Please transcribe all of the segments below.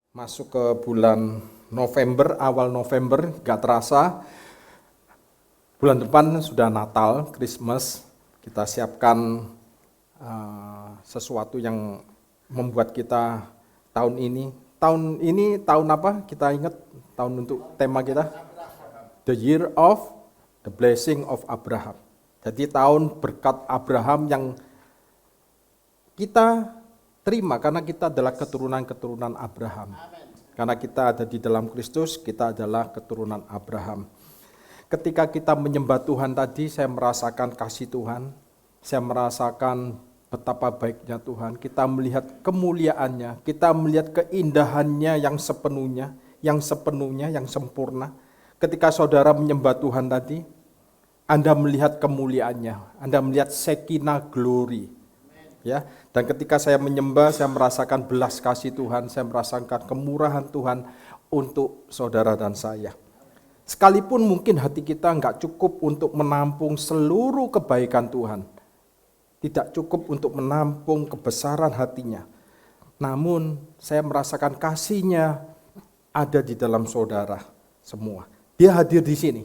Masuk ke bulan November, awal November, gak terasa bulan depan sudah Natal, Christmas. Kita siapkan sesuatu yang membuat kita tahun ini. Tahun ini tahun apa? Kita ingat tahun untuk tema kita? The Year of the Blessing of Abraham. Jadi tahun berkat Abraham yang kita terima karena kita adalah keturunan-keturunan Abraham. Karena kita ada di dalam Kristus, kita adalah keturunan Abraham. Ketika kita menyembah Tuhan tadi, saya merasakan kasih Tuhan. Saya merasakan betapa baiknya Tuhan. Kita melihat kemuliaannya, kita melihat keindahannya yang sepenuhnya, yang sempurna. Ketika saudara menyembah Tuhan tadi, Anda melihat kemuliaannya, Anda melihat Shekinah glory. Ya, dan ketika saya menyembah, saya merasakan belas kasih Tuhan, saya merasakan kemurahan Tuhan untuk saudara dan saya. Sekalipun mungkin hati kita enggak cukup untuk menampung seluruh kebaikan Tuhan, tidak cukup untuk menampung kebesaran hatinya, namun saya merasakan kasih-Nya ada di dalam saudara semua. Dia hadir di sini,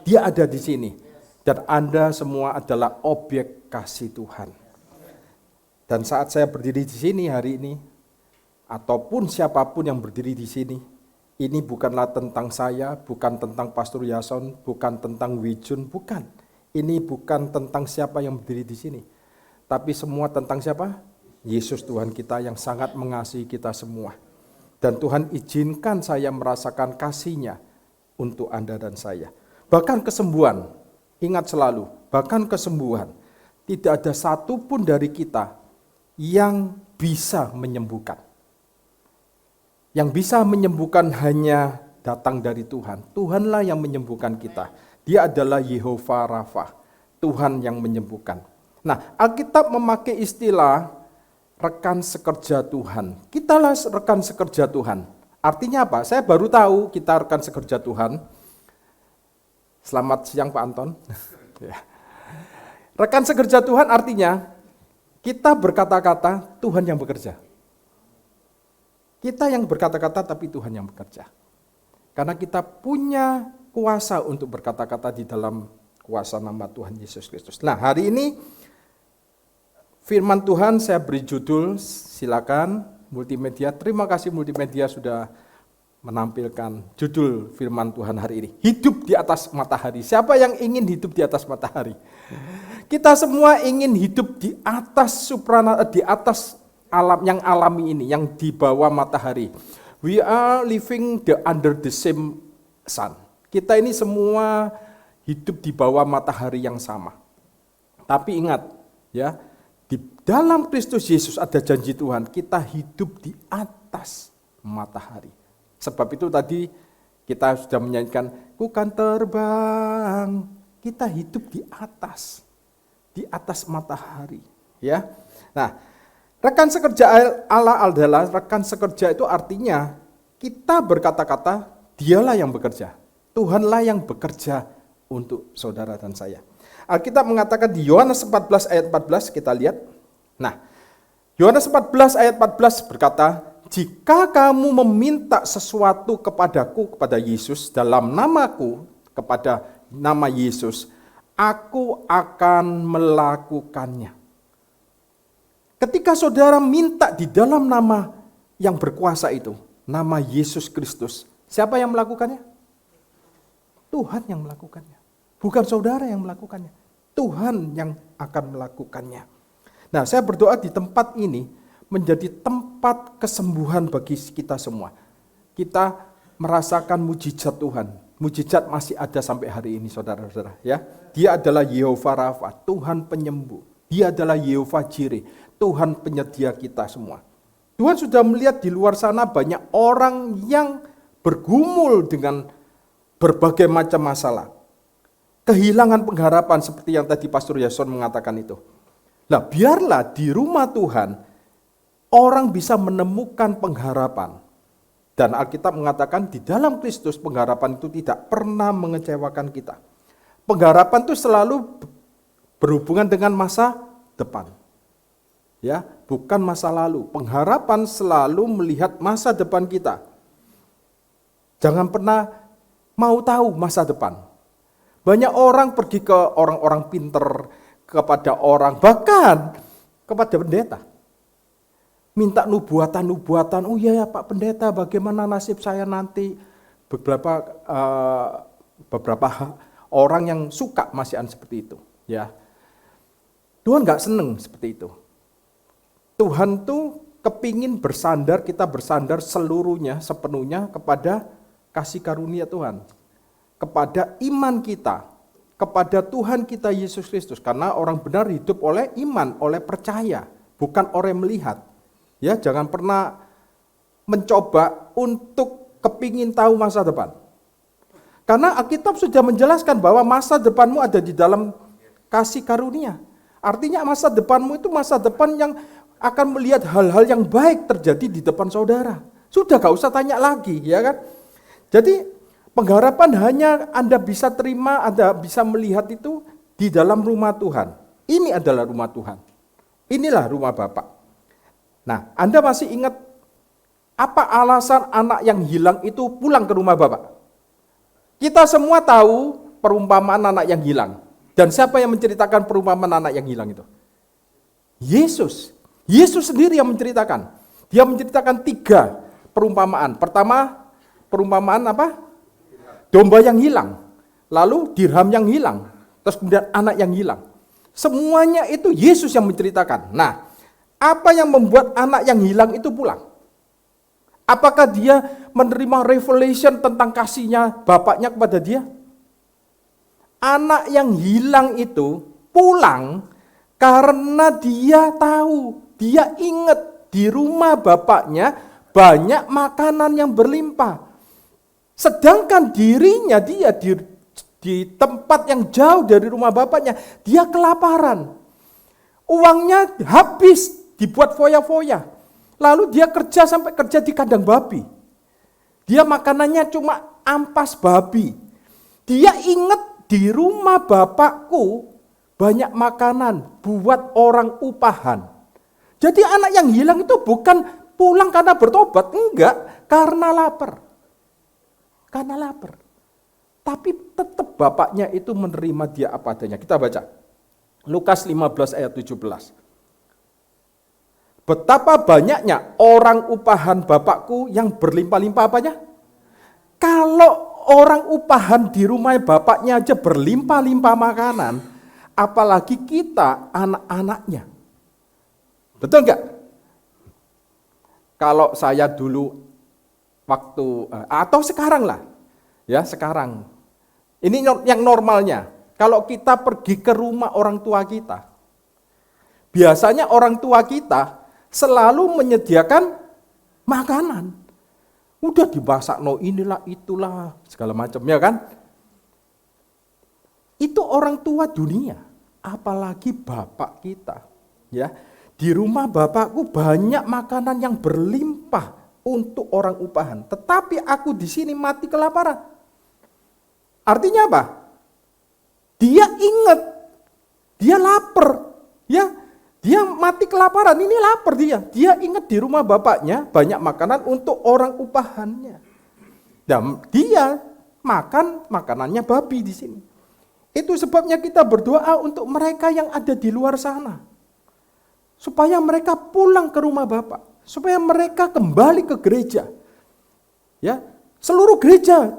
Dia ada di sini, dan Anda semua adalah objek kasih Tuhan. Dan saat saya berdiri di sini hari ini, ataupun siapapun yang berdiri di sini, ini bukanlah tentang saya, bukan tentang Pastor Yason, bukan tentang Wijun, bukan. Ini bukan tentang siapa yang berdiri di sini. Tapi semua tentang siapa? Yesus Tuhan kita yang sangat mengasihi kita semua. Dan Tuhan izinkan saya merasakan kasih-Nya untuk Anda dan saya. Bahkan kesembuhan, ingat selalu, bahkan kesembuhan. Tidak ada satupun dari kita yang bisa menyembuhkan. Yang bisa menyembuhkan hanya datang dari Tuhan. Tuhanlah yang menyembuhkan kita. Dia adalah Yehovah Rafa, Tuhan yang menyembuhkan. Nah, Alkitab memakai istilah rekan sekerja Tuhan. Kitalah rekan sekerja Tuhan. Artinya apa? Saya baru tahu kita rekan sekerja Tuhan. Selamat siang Pak Anton. Rekan sekerja Tuhan artinya kita berkata-kata, Tuhan yang bekerja. Kita yang berkata-kata, tapi Tuhan yang bekerja. Karena kita punya kuasa untuk berkata-kata di dalam kuasa nama Tuhan Yesus Kristus. Nah, hari ini firman Tuhan saya beri judul, silakan multimedia. Terima kasih multimedia sudah menampilkan judul firman Tuhan hari ini. Hidup di atas matahari. Siapa yang ingin hidup di atas matahari? Kita semua ingin hidup di atas di atas alam yang alami ini, yang di bawah matahari. We are living under the same sun. Kita ini semua hidup di bawah matahari yang sama. Tapi ingat, ya, di dalam Kristus Yesus ada janji Tuhan, kita hidup di atas matahari. Sebab itu tadi kita sudah menyanyikan, ku kan terbang, kita hidup di atas matahari, ya. Nah, rekan sekerja Allah adalah rekan sekerja itu artinya kita berkata-kata, Dialah yang bekerja. Tuhanlah yang bekerja untuk saudara dan saya. Alkitab mengatakan di Yohanes 14 ayat 14 kita lihat. Nah, Yohanes 14 ayat 14 berkata, jika kamu meminta sesuatu kepadaku, kepada Yesus, dalam namaku, kepada nama Yesus, aku akan melakukannya. Ketika saudara minta di dalam nama yang berkuasa itu, nama Yesus Kristus, siapa yang melakukannya? Tuhan yang melakukannya. Bukan saudara yang melakukannya. Tuhan yang akan melakukannya. Nah, saya berdoa di tempat ini menjadi tempat kesembuhan bagi kita semua. Kita merasakan mujizat Tuhan. Mujizat masih ada sampai hari ini, saudara-saudara. Ya, Dia adalah Yehovah Rafa, Tuhan penyembuh. Dia adalah Yehovah Jireh, Tuhan penyedia kita semua. Tuhan sudah melihat di luar sana banyak orang yang bergumul dengan berbagai macam masalah. Kehilangan pengharapan seperti yang tadi Pastor Yason mengatakan itu. Nah, biarlah di rumah Tuhan orang bisa menemukan pengharapan. Dan Alkitab mengatakan di dalam Kristus pengharapan itu tidak pernah mengecewakan kita. Pengharapan itu selalu berhubungan dengan masa depan. Ya, bukan masa lalu. Pengharapan selalu melihat masa depan kita. Jangan pernah mau tahu masa depan. Banyak orang pergi ke orang-orang pinter, kepada orang, bahkan kepada pendeta. Minta nubuatan-nubuatan, oh iya ya Pak Pendeta, bagaimana nasib saya nanti? Beberapa orang yang suka masihan seperti itu. Ya, Tuhan nggak seneng seperti itu. Tuhan tuh kepingin bersandar, kita bersandar seluruhnya, sepenuhnya kepada kasih karunia Tuhan. Kepada iman kita, kepada Tuhan kita Yesus Kristus. Karena orang benar hidup oleh iman, oleh percaya, bukan oleh melihat. Ya, jangan pernah mencoba untuk kepingin tahu masa depan. Karena Alkitab sudah menjelaskan bahwa masa depanmu ada di dalam kasih karunia. Artinya masa depanmu itu masa depan yang akan melihat hal-hal yang baik terjadi di depan saudara. Sudah gak usah tanya lagi, ya kan? Jadi pengharapan hanya Anda bisa terima, Anda bisa melihat itu di dalam rumah Tuhan. Ini adalah rumah Tuhan. Inilah rumah Bapa. Nah, Anda masih ingat apa alasan anak yang hilang itu pulang ke rumah Bapa? Kita semua tahu perumpamaan anak yang hilang. Dan siapa yang menceritakan perumpamaan anak yang hilang itu? Yesus. Yesus sendiri yang menceritakan. Dia menceritakan 3 perumpamaan. Pertama, perumpamaan apa? Domba yang hilang, lalu dirham yang hilang, terus kemudian anak yang hilang. Semuanya itu Yesus yang menceritakan. Nah, apa yang membuat anak yang hilang itu pulang? Apakah dia menerima revelation tentang kasihnya bapaknya kepada dia? Anak yang hilang itu pulang karena dia tahu, dia ingat di rumah bapaknya banyak makanan yang berlimpah. Sedangkan dirinya dia di tempat yang jauh dari rumah bapaknya, dia kelaparan. Uangnya habis dibuat foya-foya. Lalu dia sampai kerja di kandang babi. Dia makanannya cuma ampas babi. Dia ingat di rumah bapakku banyak makanan buat orang upahan. Jadi anak yang hilang itu bukan pulang karena bertobat, enggak, karena lapar. Karena lapar. Tapi tetap bapaknya itu menerima dia apa adanya. Kita baca. Lukas 15 ayat 17. Betapa banyaknya orang upahan bapakku yang berlimpah-limpah apanya? Kalau orang upahan di rumah bapaknya aja berlimpah-limpah makanan, apalagi kita anak-anaknya. Betul enggak? Kalau saya dulu waktu atau sekarang lah, ya sekarang. Ini yang normalnya. Kalau kita pergi ke rumah orang tua kita, biasanya orang tua kita selalu menyediakan makanan. Udah dimasak, no inilah itulah segala macam, ya kan? Itu orang tua dunia, apalagi bapak kita, ya. Di rumah bapakku banyak makanan yang berlimpah untuk orang upahan, tetapi aku di sini mati kelaparan. Artinya apa? Dia ingat, dia lapar, ya, dia mati kelaparan. Ini lapar dia. Dia ingat di rumah bapaknya banyak makanan untuk orang upahannya. Dan dia makan makanannya babi di sini. Itu sebabnya kita berdoa untuk mereka yang ada di luar sana, supaya mereka pulang ke rumah Bapak. Supaya mereka kembali ke gereja. Ya, seluruh gereja.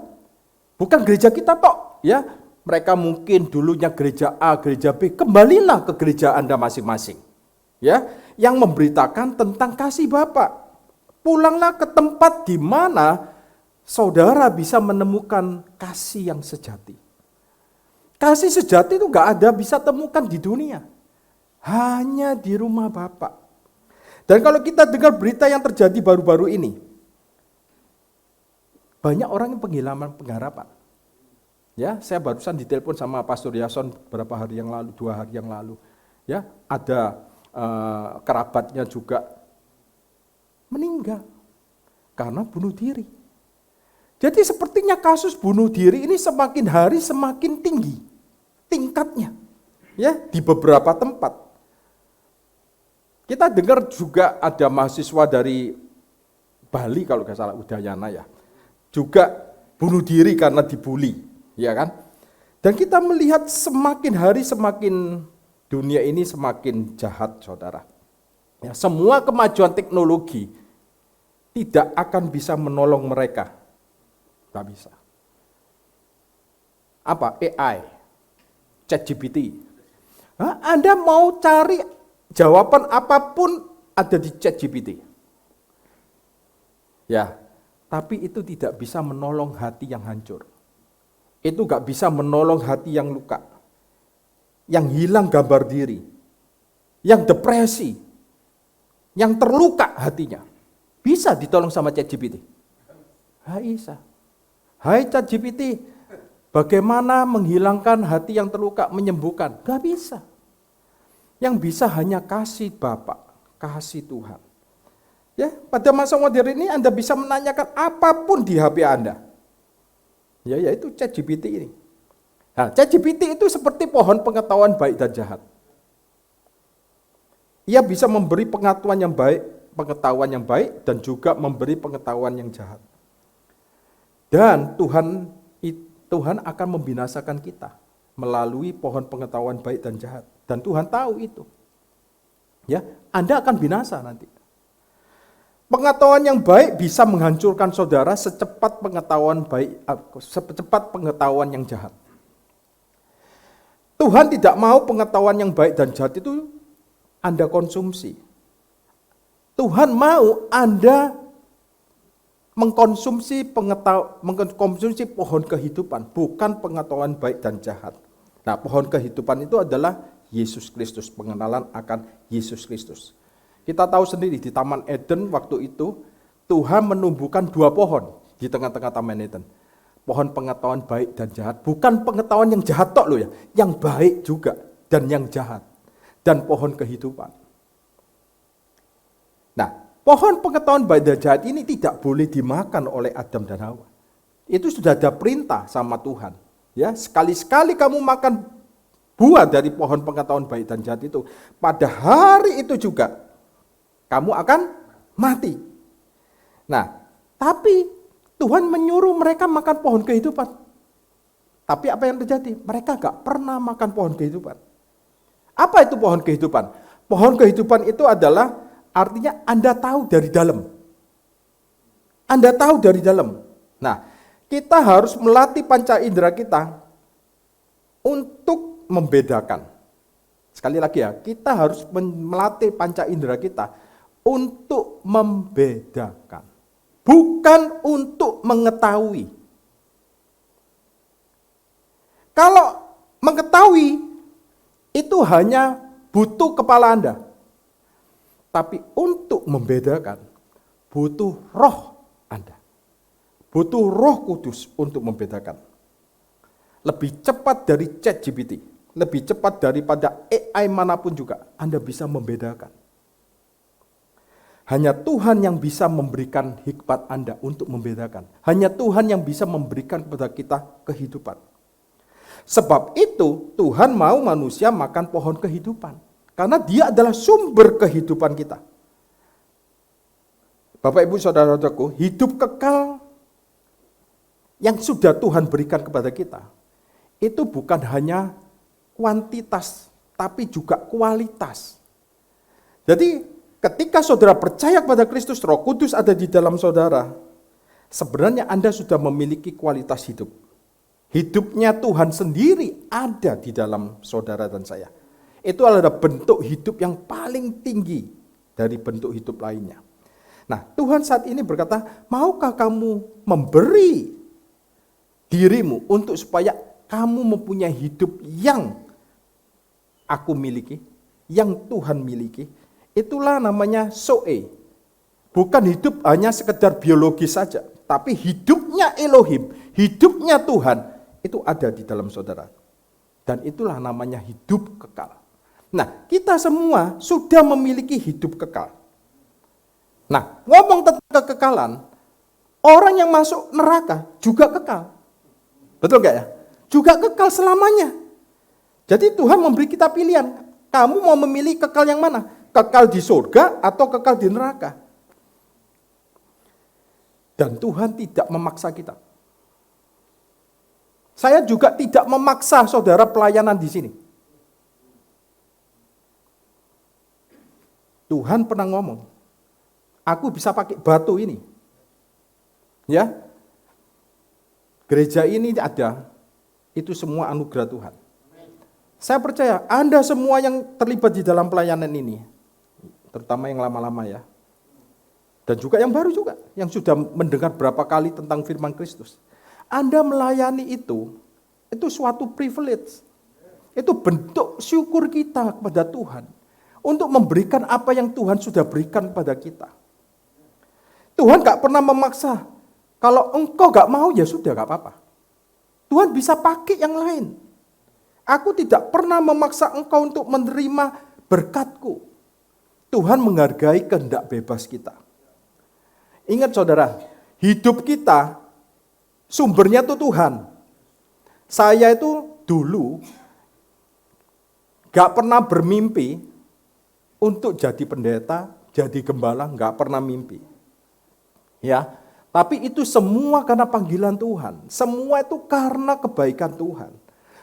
Bukan gereja kita tok, ya. Mereka mungkin dulunya gereja A, gereja B, kembalilah ke gereja Anda masing-masing. Ya, yang memberitakan tentang kasih Bapak. Pulanglah ke tempat di mana saudara bisa menemukan kasih yang sejati. Kasih sejati itu enggak ada bisa temukan di dunia. Hanya di rumah Bapak. Dan kalau kita dengar berita yang terjadi baru-baru ini, banyak orang yang kehilangan pengharapan. Ya, saya barusan ditelepon sama Pastor Yason beberapa hari yang lalu, 2 hari yang lalu. Ya, ada kerabatnya juga meninggal karena bunuh diri. Jadi sepertinya kasus bunuh diri ini semakin hari semakin tinggi tingkatnya, ya, di beberapa tempat. Kita dengar juga ada mahasiswa dari Bali kalau nggak salah, Udayana ya, juga bunuh diri karena dibully, ya kan? Dan kita melihat semakin hari semakin dunia ini semakin jahat, saudara. Ya, semua kemajuan teknologi tidak akan bisa menolong mereka, nggak bisa. Apa? AI, ChatGPT. Anda mau cari jawaban apapun ada di ChatGPT. Ya, tapi itu tidak bisa menolong hati yang hancur. Itu gak bisa menolong hati yang luka, yang hilang gambar diri, yang depresi, yang terluka hatinya. Bisa ditolong sama ChatGPT? Gak bisa. Hai ChatGPT, bagaimana menghilangkan hati yang terluka, menyembuhkan? Gak bisa. Yang bisa hanya kasih Bapa, kasih Tuhan. Ya, pada masa modern ini Anda bisa menanyakan apapun di HP Anda. Ya, yaitu ChatGPT ini. Nah, ChatGPT itu seperti pohon pengetahuan baik dan jahat. Ia bisa memberi pengetahuan yang baik dan juga memberi pengetahuan yang jahat. Dan Tuhan akan membinasakan kita melalui pohon pengetahuan baik dan jahat. Dan Tuhan tahu itu. Ya, Anda akan binasa nanti. Pengetahuan yang baik bisa menghancurkan saudara secepat pengetahuan yang jahat. Tuhan tidak mau pengetahuan yang baik dan jahat itu Anda konsumsi. Tuhan mau Anda mengkonsumsi pohon kehidupan, bukan pengetahuan baik dan jahat. Nah, pohon kehidupan itu adalah Yesus Kristus, pengenalan akan Yesus Kristus. Kita tahu sendiri di Taman Eden waktu itu, Tuhan menumbuhkan 2 pohon di tengah-tengah Taman Eden. Pohon pengetahuan baik dan jahat, bukan pengetahuan yang jahat tok loh ya, yang baik juga dan yang jahat. Dan pohon kehidupan. Nah, pohon pengetahuan baik dan jahat ini tidak boleh dimakan oleh Adam dan Hawa. Itu sudah ada perintah sama Tuhan. Ya, sekali-sekali kamu makan buah dari pohon pengetahuan baik dan jahat itu, pada hari itu juga kamu akan mati. Nah, tapi Tuhan menyuruh mereka makan pohon kehidupan. Tapi apa yang terjadi? Mereka gak pernah makan pohon kehidupan. Apa itu pohon kehidupan? Pohon kehidupan itu adalah artinya Anda tahu dari dalam. Anda tahu dari dalam. Nah, kita harus melatih panca indera kita untuk membedakan. Sekali lagi ya, kita harus melatih panca indera kita untuk membedakan, bukan untuk mengetahui. Kalau mengetahui, itu hanya butuh kepala Anda. Tapi untuk membedakan, butuh roh Anda. Butuh Roh Kudus untuk membedakan. Lebih cepat dari ChatGPT, lebih cepat daripada AI manapun juga, Anda bisa membedakan. Hanya Tuhan yang bisa memberikan hikmat Anda untuk membedakan. Hanya Tuhan yang bisa memberikan kepada kita kehidupan. Sebab itu Tuhan mau manusia makan pohon kehidupan. Karena dia adalah sumber kehidupan kita. Bapak Ibu Saudara-saudaraku, hidup kekal yang sudah Tuhan berikan kepada kita, itu bukan hanya kuantitas, tapi juga kualitas. Jadi ketika saudara percaya kepada Kristus, Roh Kudus ada di dalam saudara, sebenarnya Anda sudah memiliki kualitas hidup. Hidupnya Tuhan sendiri ada di dalam saudara dan saya. Itu adalah bentuk hidup yang paling tinggi dari bentuk hidup lainnya. Nah, Tuhan saat ini berkata, maukah kamu memberi dirimu untuk supaya kamu mempunyai hidup yang aku miliki, yang Tuhan miliki? Itulah namanya Zoe. Bukan hidup hanya sekedar biologis saja, tapi hidupnya Elohim, hidupnya Tuhan, itu ada di dalam saudara. Dan itulah namanya hidup kekal. Nah, kita semua sudah memiliki hidup kekal. Nah, ngomong tentang kekekalan, orang yang masuk neraka juga kekal. Betul gak ya? Juga kekal selamanya. Jadi Tuhan memberi kita pilihan, kamu mau memilih kekal yang mana? kekal di surga atau kekal di neraka. Dan Tuhan tidak memaksa kita. Saya juga tidak memaksa saudara pelayanan di sini. Tuhan pernah ngomong, aku bisa pakai batu ini. Ya, gereja ini ada, itu semua anugerah Tuhan. Saya percaya Anda semua yang terlibat di dalam pelayanan ini, terutama yang lama-lama ya, dan juga yang baru juga, yang sudah mendengar berapa kali tentang firman Kristus. Anda melayani itu suatu privilege. Itu bentuk syukur kita kepada Tuhan. Untuk memberikan apa yang Tuhan sudah berikan kepada kita. Tuhan gak pernah memaksa. Kalau engkau gak mau ya sudah gak apa-apa. Tuhan bisa pakai yang lain. Aku tidak pernah memaksa engkau untuk menerima berkatku. Tuhan menghargai kehendak bebas kita. Ingat saudara, hidup kita sumbernya itu Tuhan. Saya itu dulu gak pernah bermimpi untuk jadi pendeta, jadi gembala, gak pernah mimpi. Ya, tapi itu semua karena panggilan Tuhan. Semua itu karena kebaikan Tuhan.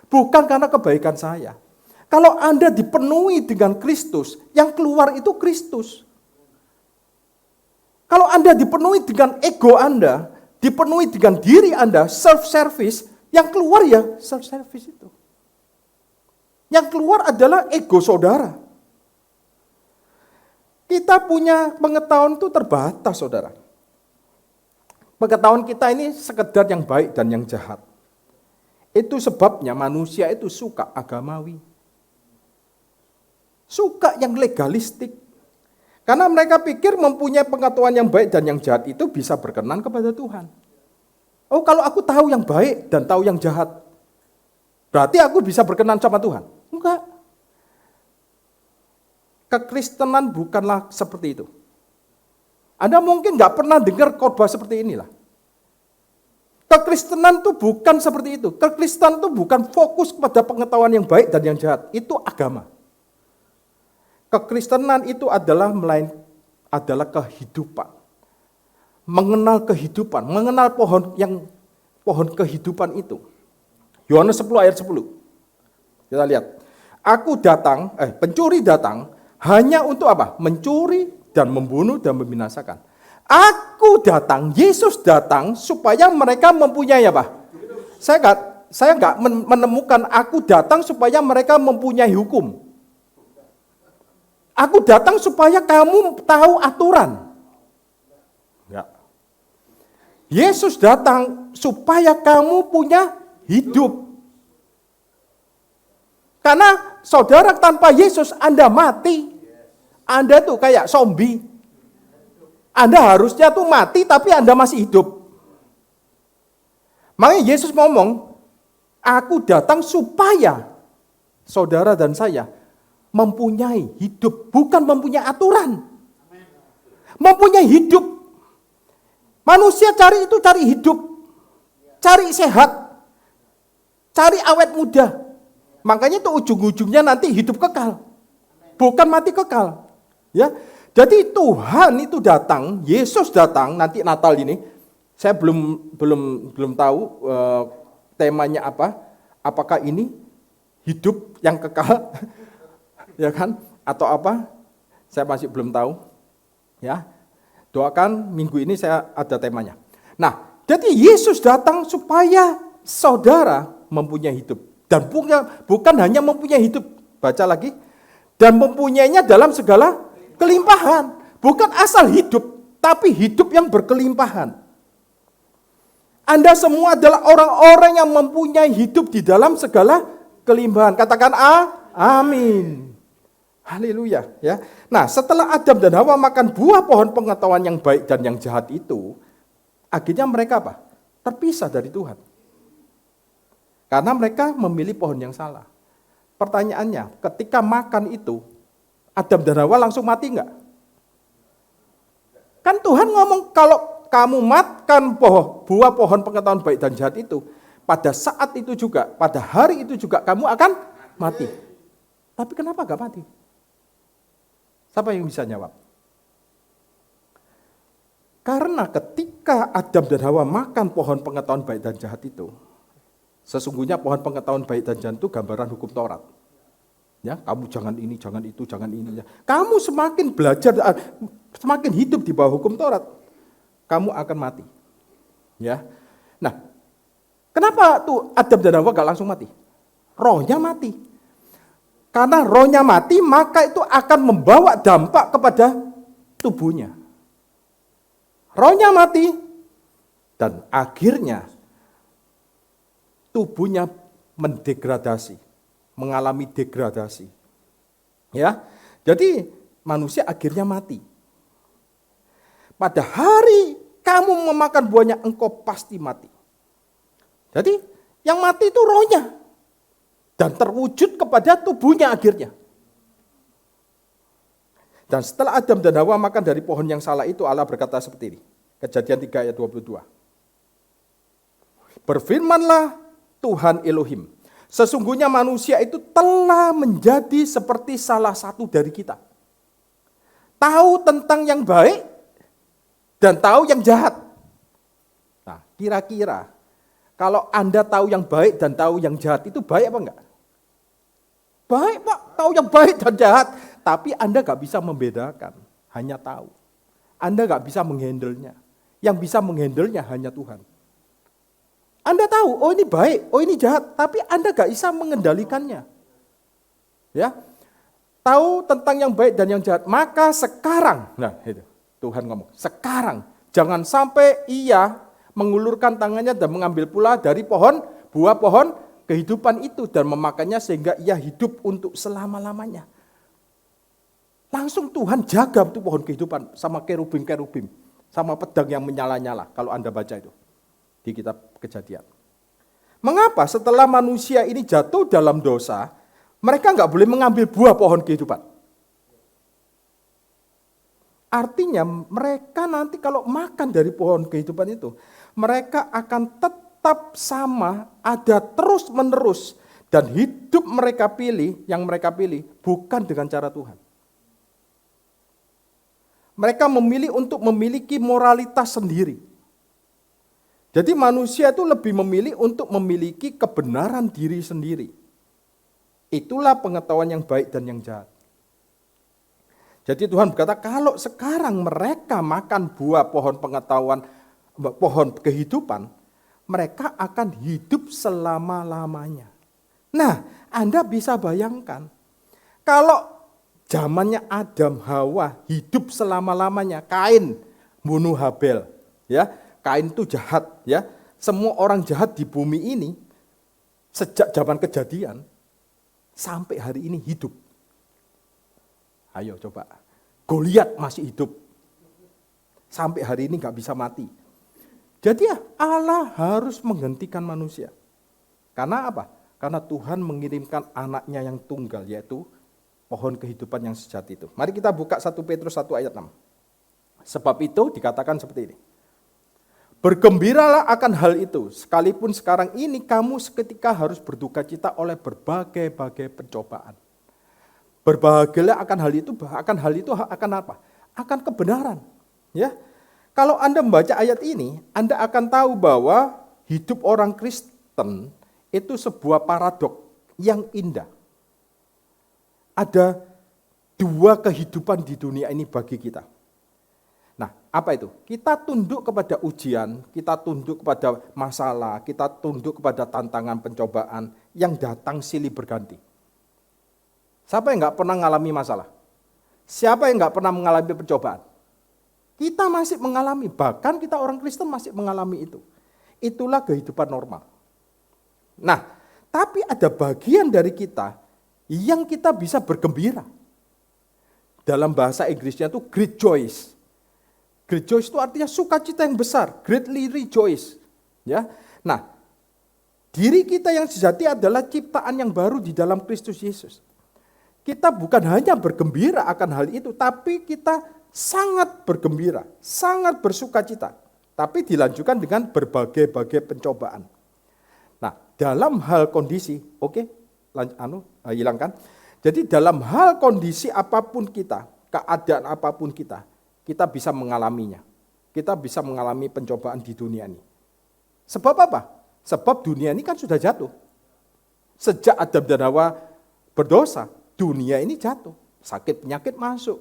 Bukan karena kebaikan saya. Kalau Anda dipenuhi dengan Kristus, yang keluar itu Kristus. Kalau Anda dipenuhi dengan ego Anda, dipenuhi dengan diri Anda, self-service, yang keluar ya self-service itu. Yang keluar adalah ego saudara. Kita punya pengetahuan itu terbatas, saudara. Pengetahuan kita ini sekedar yang baik dan yang jahat. Itu sebabnya manusia itu suka agamawi. Suka yang legalistik. Karena mereka pikir mempunyai pengetahuan yang baik dan yang jahat itu bisa berkenan kepada Tuhan. Oh, kalau aku tahu yang baik dan tahu yang jahat, berarti aku bisa berkenan sama Tuhan? Enggak. Kekristenan bukanlah seperti itu. Anda mungkin nggak pernah dengar khotbah seperti inilah. Kekristenan itu bukan seperti itu. Kekristenan itu bukan fokus pada pengetahuan yang baik dan yang jahat. Itu agama. Kekristenan itu adalah kehidupan. Mengenal kehidupan, mengenal pohon kehidupan itu. Yohanes 10 ayat 10. Kita lihat. Pencuri datang hanya untuk apa? Mencuri dan membunuh dan membinasakan. Aku datang, Yesus datang supaya mereka mempunyai apa? Saya enggak menemukan aku datang supaya mereka mempunyai hukum. Aku datang supaya kamu tahu aturan. Enggak. Yesus datang supaya kamu punya hidup. Karena saudara tanpa Yesus Anda mati. Anda tuh kayak zombie. Anda harusnya tuh mati tapi Anda masih hidup. Makanya Yesus ngomong, aku datang supaya saudara dan saya mempunyai hidup, bukan mempunyai aturan. Mempunyai hidup. Manusia cari hidup. Cari sehat. Cari awet muda. Makanya itu ujung-ujungnya nanti hidup kekal. Bukan mati kekal. Ya. Jadi Tuhan itu datang, Yesus datang nanti Natal ini. Saya belum tahu temanya apa. Apakah ini hidup yang kekal? Ya kan? Atau apa? Saya masih belum tahu. Ya. Doakan minggu ini saya ada temanya. Nah, jadi Yesus datang supaya saudara mempunyai hidup. Dan bukan hanya mempunyai hidup. Baca lagi. Dan mempunyainya dalam segala kelimpahan. Bukan asal hidup, tapi hidup yang berkelimpahan. Anda semua adalah orang-orang yang mempunyai hidup di dalam segala kelimpahan. Katakan amin. Haleluya. Ya. Nah, setelah Adam dan Hawa makan buah pohon pengetahuan yang baik dan yang jahat itu, akhirnya mereka apa? Terpisah dari Tuhan. Karena mereka memilih pohon yang salah. Pertanyaannya, ketika makan itu, Adam dan Hawa langsung mati enggak? Kan Tuhan ngomong kalau kamu makan buah pohon pengetahuan baik dan jahat itu, pada saat itu juga, pada hari itu juga kamu akan mati. Tapi kenapa enggak mati? Siapa yang bisa jawab? Karena ketika Adam dan Hawa makan pohon pengetahuan baik dan jahat itu, sesungguhnya pohon pengetahuan baik dan jahat itu gambaran hukum Taurat. Ya, kamu jangan ini, jangan itu, jangan ini. Kamu semakin belajar, semakin hidup di bawah hukum Taurat, kamu akan mati. Ya, nah, kenapa tuh Adam dan Hawa gak langsung mati? Rohnya mati. Karena rohnya mati, maka itu akan membawa dampak kepada tubuhnya. Rohnya mati, dan akhirnya tubuhnya mendegradasi, mengalami degradasi. Ya, jadi manusia akhirnya mati. Pada hari kamu memakan buahnya, engkau pasti mati. Jadi yang mati itu rohnya, dan terwujud kepada tubuhnya akhirnya. Dan setelah Adam dan Hawa makan dari pohon yang salah itu, Allah berkata seperti ini. Kejadian 3 ayat 22. Berfirmanlah Tuhan Elohim, sesungguhnya manusia itu telah menjadi seperti salah satu dari kita. Tahu tentang yang baik dan tahu yang jahat. Nah, kira-kira kalau Anda tahu yang baik dan tahu yang jahat itu baik apa enggak? Baik Pak, tahu yang baik dan jahat. Tapi Anda gak bisa membedakan, hanya tahu. Anda gak bisa menghandle-nya. Yang bisa menghandle-nya hanya Tuhan. Anda tahu, oh ini baik, oh ini jahat. Tapi Anda gak bisa mengendalikannya. Ya, tahu tentang yang baik dan yang jahat. Maka sekarang, nah itu Tuhan ngomong, sekarang jangan sampai ia mengulurkan tangannya dan mengambil pula dari pohon, buah pohon kehidupan itu dan memakannya sehingga ia hidup untuk selama-lamanya. Langsung Tuhan jaga tuh pohon kehidupan sama kerubim-kerubim, sama pedang yang menyala-nyala kalau Anda baca itu di kitab Kejadian. Mengapa setelah manusia ini jatuh dalam dosa, mereka nggak boleh mengambil buah pohon kehidupan? Artinya mereka nanti kalau makan dari pohon kehidupan itu, mereka akan tetap sama, ada terus-menerus, dan hidup mereka pilih, yang mereka pilih bukan dengan cara Tuhan. Mereka memilih untuk memiliki moralitas sendiri. Jadi manusia itu lebih memilih untuk memiliki kebenaran diri sendiri. Itulah pengetahuan yang baik dan yang jahat. Jadi Tuhan berkata, kalau sekarang mereka makan buah pohon pengetahuan, pohon kehidupan, mereka akan hidup selama-lamanya. Nah, Anda bisa bayangkan, kalau zamannya Adam Hawa hidup selama-lamanya, Kain bunuh Habel, ya. Kain itu jahat, ya. Semua orang jahat di bumi ini sejak zaman Kejadian sampai hari ini hidup. Ayo coba. Goliat masih hidup. Sampai hari ini nggak bisa mati. Jadi ya Allah harus menghentikan manusia. Karena apa? Karena Tuhan mengirimkan anaknya yang tunggal, yaitu pohon kehidupan yang sejati itu. Mari kita buka 1 Petrus 1 ayat 6. Sebab itu dikatakan seperti ini. Bergembiralah akan hal itu, sekalipun sekarang ini kamu seketika harus berduka cita oleh berbagai-bagai pencobaan. Berbahagialah akan hal itu akan apa? Akan kebenaran. Ya, kalau Anda membaca ayat ini, Anda akan tahu bahwa hidup orang Kristen itu sebuah paradok yang indah. Ada dua kehidupan di dunia ini bagi kita. Nah, apa itu? Kita tunduk kepada ujian, kita tunduk kepada masalah, kita tunduk kepada tantangan pencobaan yang datang silih berganti. Siapa yang nggak pernah mengalami masalah? Siapa yang nggak pernah mengalami pencobaan? Kita masih mengalami, bahkan kita orang Kristen masih mengalami itu. Itulah kehidupan normal. Nah, tapi ada bagian dari kita yang kita bisa bergembira. Dalam bahasa Inggrisnya itu great joys. Great joys itu artinya sukacita yang besar, greatly rejoice. Ya. Nah, diri kita yang sejati adalah ciptaan yang baru di dalam Kristus Yesus. Kita bukan hanya bergembira akan hal itu, tapi kita sangat bergembira, sangat bersukacita. Tapi dilanjutkan dengan berbagai-bagai pencobaan. Nah, dalam hal kondisi, hilangkan. Jadi dalam hal kondisi apapun kita, keadaan apapun kita bisa mengalaminya. Kita bisa mengalami pencobaan di dunia ini. Sebab apa? Sebab dunia ini kan sudah jatuh. Sejak Adam dan Hawa berdosa, dunia ini jatuh. Sakit penyakit masuk.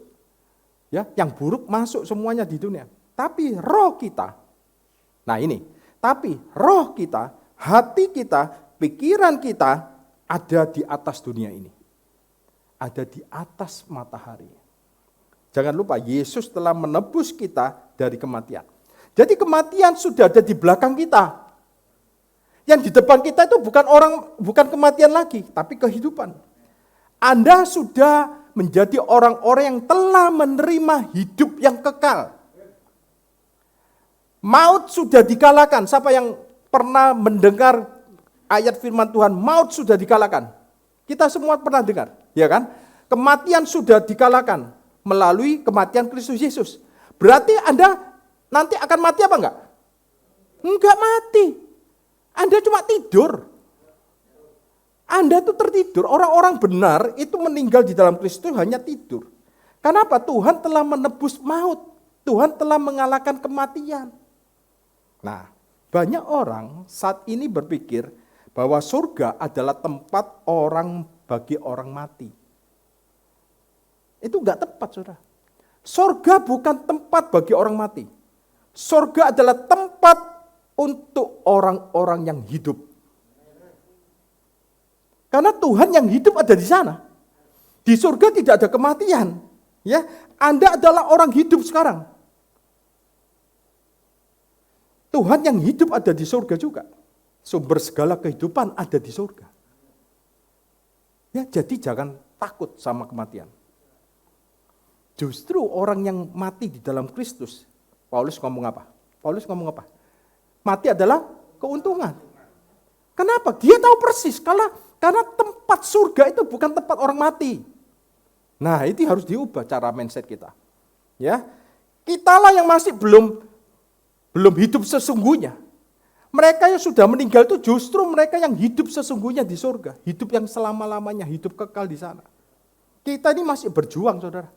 Ya, yang buruk masuk semuanya di dunia. Tapi roh kita, nah ini, tapi roh kita, hati kita, pikiran kita ada di atas dunia ini. Ada di atas matahari. Jangan lupa, Yesus telah menebus kita dari kematian. Jadi kematian sudah ada di belakang kita. Yang di depan kita itu bukan kematian lagi, tapi kehidupan. Anda sudah menjadi orang-orang yang telah menerima hidup yang kekal. Maut sudah dikalahkan. Siapa yang pernah mendengar ayat firman Tuhan, maut sudah dikalahkan? Kita semua pernah dengar, ya kan? Kematian sudah dikalahkan melalui kematian Kristus Yesus. Berarti Anda nanti akan mati apa enggak? Enggak mati. Anda cuma tidur. Anda tuh tertidur. Orang-orang benar itu meninggal di dalam Kristus hanya tidur. Kenapa? Tuhan telah menebus maut. Tuhan telah mengalahkan kematian. Nah, banyak orang saat ini berpikir bahwa surga adalah tempat orang bagi orang mati. Itu enggak tepat, saudara. Surga bukan tempat bagi orang mati. Surga adalah tempat untuk orang-orang yang hidup. Karena Tuhan yang hidup ada di sana. Di surga tidak ada kematian. Ya, Anda adalah orang hidup sekarang. Tuhan yang hidup ada di surga juga. Sumber segala kehidupan ada di surga. Ya, jadi jangan takut sama kematian. Justru orang yang mati di dalam Kristus, Paulus ngomong apa? Mati adalah keuntungan. Kenapa? Dia tahu persis, karena tempat surga itu bukan tempat orang mati. Nah, itu harus diubah cara mindset kita. Ya, kitalah yang masih belum hidup sesungguhnya. Mereka yang sudah meninggal itu justru mereka yang hidup sesungguhnya di surga. Hidup yang selama-lamanya, hidup kekal di sana. Kita ini masih berjuang, saudara.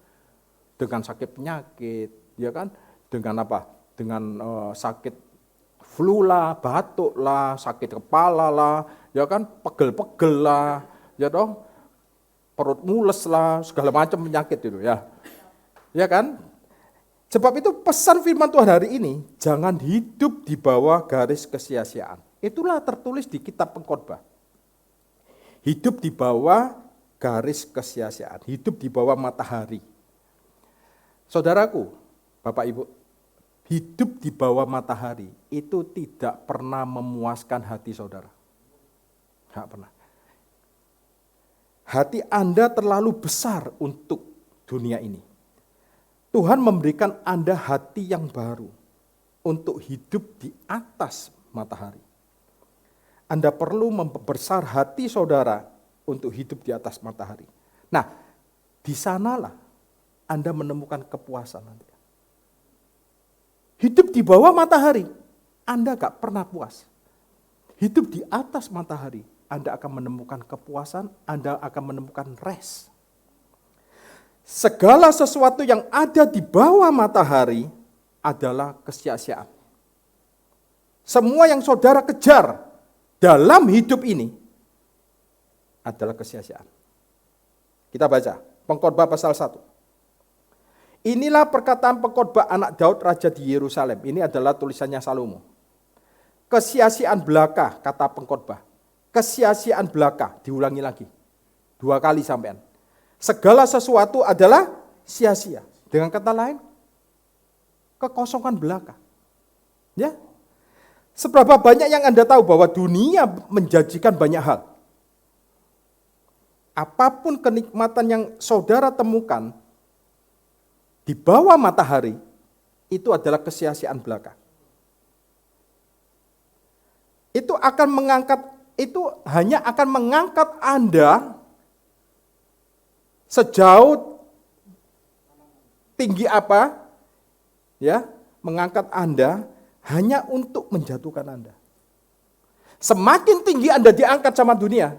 Dengan sakit penyakit, ya kan? Dengan apa? Dengan sakit flu lah, batuk lah, sakit kepala lah, ya kan? Pegel-pegel lah, ya toh? Perut mules lah, segala macam penyakit itu ya. Ya kan? Sebab itu pesan firman Tuhan hari ini, jangan hidup di bawah garis kesia-siaan. Itulah tertulis di kitab Pengkhotbah. Hidup di bawah garis kesia-siaan, hidup di bawah matahari. Saudaraku, Bapak Ibu, hidup di bawah matahari itu tidak pernah memuaskan hati saudara. Tidak pernah. Hati Anda terlalu besar untuk dunia ini. Tuhan memberikan Anda hati yang baru untuk hidup di atas matahari. Anda perlu memperbesar hati saudara untuk hidup di atas matahari. Nah, di sanalah Anda menemukan kepuasan nanti. Hidup di bawah matahari, Anda gak pernah puas. Hidup di atas matahari, Anda akan menemukan kepuasan, Anda akan menemukan rest. Segala sesuatu yang ada di bawah matahari adalah kesia-siaan. Semua yang saudara kejar dalam hidup ini adalah kesia-siaan. Kita baca, Pengkhotbah pasal 1. Inilah perkataan pengkhotbah anak Daud raja di Yerusalem. Ini adalah tulisannya Salomo. Kesia-siaan belaka, kata pengkhotbah. Kesia-siaan belaka, diulangi lagi. 2 kali sampean. Segala sesuatu adalah sia-sia. Dengan kata lain, kekosongan belaka. Ya. Seberapa banyak yang Anda tahu bahwa dunia menjanjikan banyak hal. Apapun kenikmatan yang saudara temukan di bawah matahari, itu adalah kesia-siaan belaka. Itu hanya akan mengangkat Anda sejauh tinggi apa, ya, mengangkat Anda hanya untuk menjatuhkan Anda. Semakin tinggi Anda diangkat sama dunia,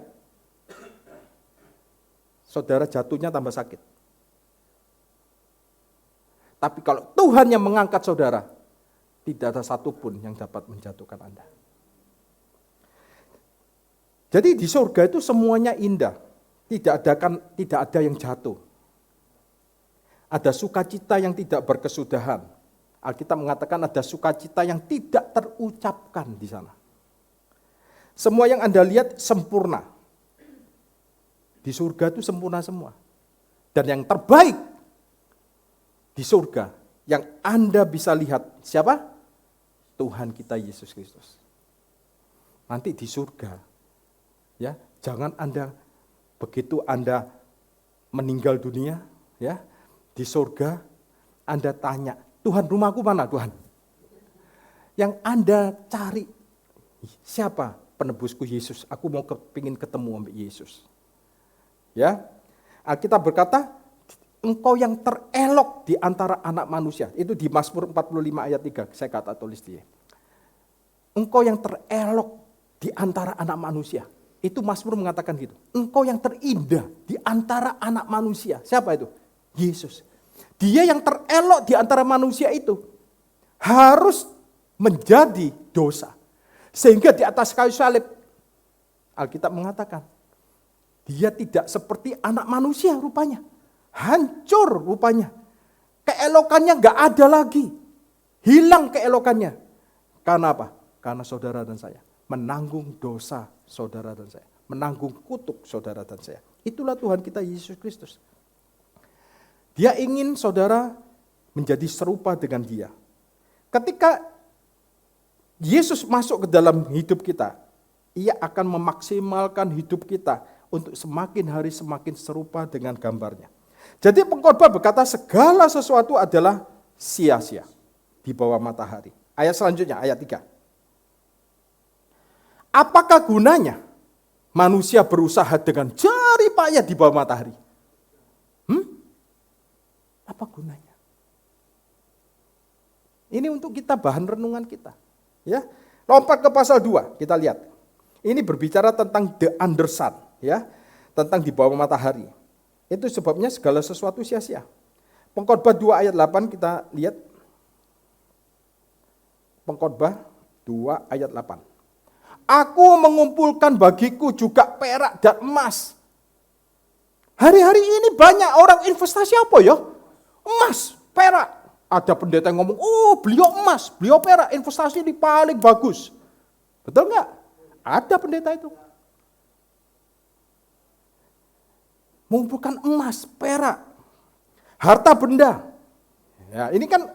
saudara jatuhnya tambah sakit. Tapi kalau Tuhan yang mengangkat saudara, tidak ada satupun yang dapat menjatuhkan Anda. Jadi di surga itu semuanya indah. Tidak ada yang jatuh. Ada sukacita yang tidak berkesudahan. Alkitab mengatakan ada sukacita yang tidak terucapkan di sana. Semua yang Anda lihat sempurna. Di surga itu sempurna semua. Dan yang terbaik di surga yang Anda bisa lihat siapa? Tuhan kita Yesus Kristus. Nanti di surga, ya, jangan Anda begitu Anda meninggal dunia, ya, di surga Anda tanya, Tuhan rumahku mana Tuhan? Yang Anda cari, siapa penebusku Yesus? Aku mau kepingin ketemu sama Yesus. Ya, Alkitab berkata, engkau yang terelok di antara anak manusia. Itu di Mazmur 45 ayat 3, saya kata tulis dia. Engkau yang terelok di antara anak manusia. Itu Mazmur mengatakan gitu. Engkau yang terindah di antara anak manusia. Siapa itu? Yesus. Dia yang terelok di antara manusia itu harus menjadi dosa. Sehingga di atas kayu salib, Alkitab mengatakan, dia tidak seperti anak manusia rupanya. Hancur rupanya. Keelokannya gak ada lagi. Hilang keelokannya. Karena apa? Karena saudara dan saya menanggung dosa saudara dan saya. Menanggung kutuk saudara dan saya. Itulah Tuhan kita Yesus Kristus. Dia ingin saudara menjadi serupa dengan dia. Ketika Yesus masuk ke dalam hidup kita, ia akan memaksimalkan hidup kita untuk semakin hari semakin serupa dengan gambarnya. Jadi pengkhotbah berkata segala sesuatu adalah sia-sia di bawah matahari. Ayat selanjutnya, ayat 3. Apakah gunanya manusia berusaha dengan jerih payah di bawah matahari? Apa gunanya? Ini untuk kita bahan renungan kita. Ya, lompat ke pasal 2, kita lihat. Ini berbicara tentang the under sun, ya, tentang di bawah matahari. Itu sebabnya segala sesuatu sia-sia. Pengkhotbah 2 ayat 8 kita lihat. Pengkhotbah 2 ayat 8. Aku mengumpulkan bagiku juga perak dan emas. Hari-hari ini banyak orang investasi apa ya? Emas, perak. Ada pendeta yang ngomong, oh beliau emas, beliau perak, investasi ini paling bagus. Betul enggak? Ada pendeta itu. Mengumpulkan emas, perak, harta benda. Ya, ini kan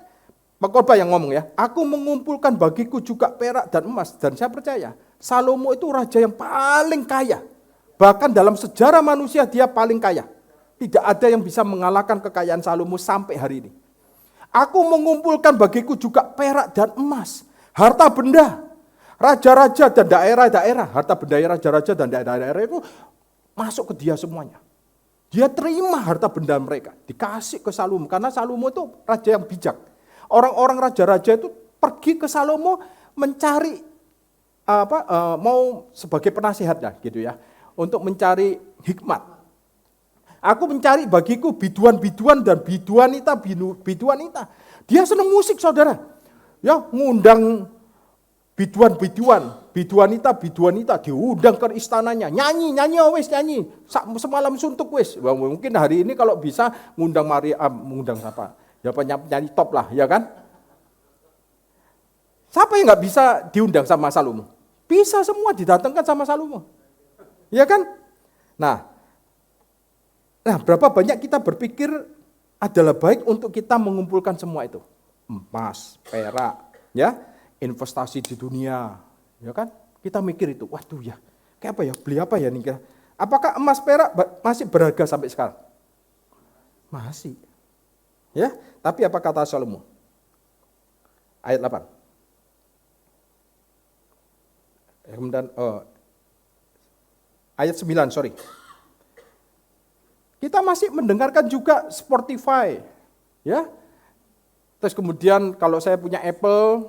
pengkhotbah yang ngomong ya. Aku mengumpulkan bagiku juga perak dan emas. Dan saya percaya, Salomo itu raja yang paling kaya. Bahkan dalam sejarah manusia dia paling kaya. Tidak ada yang bisa mengalahkan kekayaan Salomo sampai hari ini. Aku mengumpulkan bagiku juga perak dan emas, harta benda. Raja-raja dan daerah-daerah, harta benda raja-raja dan daerah-daerah itu masuk ke dia semuanya. Dia terima harta benda mereka, dikasih ke Salomo. Karena Salomo itu raja yang bijak. Orang-orang raja-raja itu pergi ke Salomo mencari mau sebagai penasihatnya gitu ya, untuk mencari hikmat. Aku mencari bagiku biduan-biduan dan biduanita. Dia senang musik saudara. Ya, ngundang biduanita diundang ke istananya. Nyanyi wis nyanyi. Semalam suntuk wis. Wah, mungkin hari ini kalau bisa ngundang ngundang siapa? Ya penyanyi top lah, ya kan? Siapa yang nggak bisa diundang sama Salomo? Bisa semua didatangkan sama Salomo. Ya kan? Nah, berapa banyak kita berpikir adalah baik untuk kita mengumpulkan semua itu. Emas, perak, ya, investasi di dunia, ya kan? Kita mikir itu, waduh ya, kayak apa ya, beli apa ya nih? Apakah emas perak masih berharga sampai sekarang? Masih. Ya, tapi apa kata Salomo? Ayat 8. Kemudian ayat 9, sorry. Kita masih mendengarkan juga Spotify, ya. Terus kemudian kalau saya punya Apple